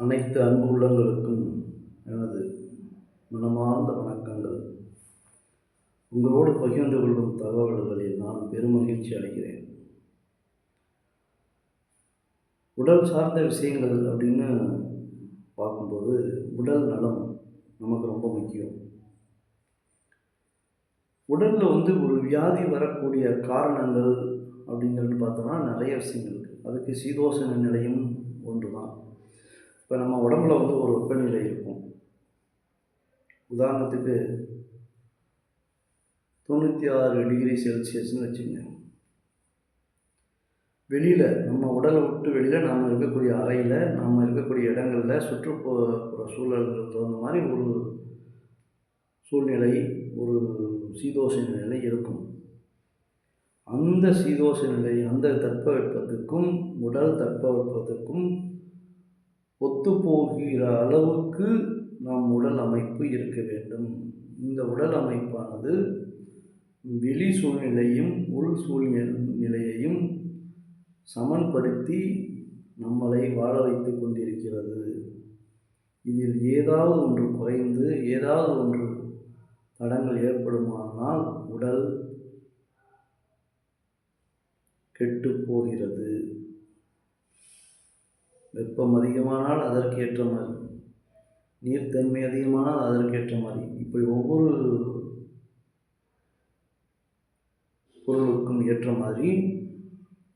அனைத்து அன்பு உள்ளங்களுக்கும் எனது மனமார்ந்த வணக்கங்கள். உங்களோடு பகிர்ந்து கொள்ளும் தகவல்களில் நான் பெருமகிழ்ச்சி அடைகிறேன். உடல் சார்ந்த விஷயங்கள் அப்படின்னு பார்க்கும்போது உடல் நலம் நமக்கு ரொம்ப முக்கியம். உடலில் ஒரு வியாதி வரக்கூடிய காரணங்கள் அப்படிங்கிறது பார்த்தோம்னா நிறைய விஷயங்கள் இருக்குது. அதுக்கு சீதோஷண நிலையும் ஒன்று தான். இப்போ நம்ம உடம்புல ஒரு வெப்பநிலை இருக்கும். உதாரணத்துக்கு 96 டிகிரி செல்சியஸ்னு வச்சுங்க. வெளியில் நம்ம உடலை விட்டு வெளியில் நாம் இருக்கக்கூடிய அறையில், நாம் இருக்கக்கூடிய இடங்களில் சுற்றுப்புற சூழல்களுக்கு தகுந்த மாதிரி ஒரு சூழ்நிலை, ஒரு சீதோஷ நிலை இருக்கும். அந்த சீதோஷ நிலை, அந்த தட்பவெப்பத்துக்கும் உடல் தட்பவெப்பத்துக்கும் ஒத்துப்போகிற அளவுக்கு நம் உடல் அமைப்பு இருக்க வேண்டும். இந்த உடல் அமைப்பானது வெளி சூழ்நிலையும் உள் சூழ்நிலையையும் சமன்படுத்தி நம்மளை வாழ வைத்து கொண்டிருக்கிறது. இதில் ஏதாவது ஒன்று குறைந்து ஏதாவது ஒன்று தடங்கள் ஏற்படுமானால் உடல் கெட்டு போகிறது. வெப்பம் அதிகமானால் அதற்கு ஏற்ற மாதிரி, நீர்த்தன்மை அதிகமானால் அதற்கேற்ற மாதிரி, இப்படி ஒவ்வொரு பொருளுக்கும் ஏற்ற மாதிரி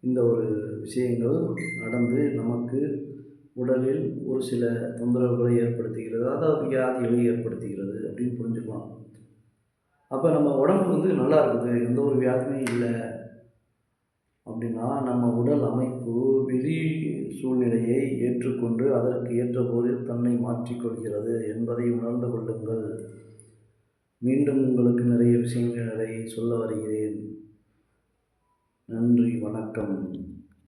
இந்த ஒரு விஷயங்கள் நடந்து நமக்கு உடலில் ஒரு சில தொந்தரவுகளை ஏற்படுத்துகிறது, அதாவது வியாதிகளை ஏற்படுத்துகிறது அப்படின்னு புரிஞ்சுக்கலாம். அப்போ நம்ம உடம்பு நல்லா இருக்குது, எந்த ஒரு வியாதியுமே இல்லை அப்படின்னா நம்ம உடல் அமைப்பு வெளி சூழ்நிலையை ஏற்றுக்கொண்டு அதற்கு ஏற்ற போது தன்னை மாற்றிக்கொள்கிறது என்பதை உணர்ந்து கொள்ளுங்கள். மீண்டும் உங்களுக்கு நிறைய விஷயங்களை சொல்ல வருகிறேன். நன்றி, வணக்கம்.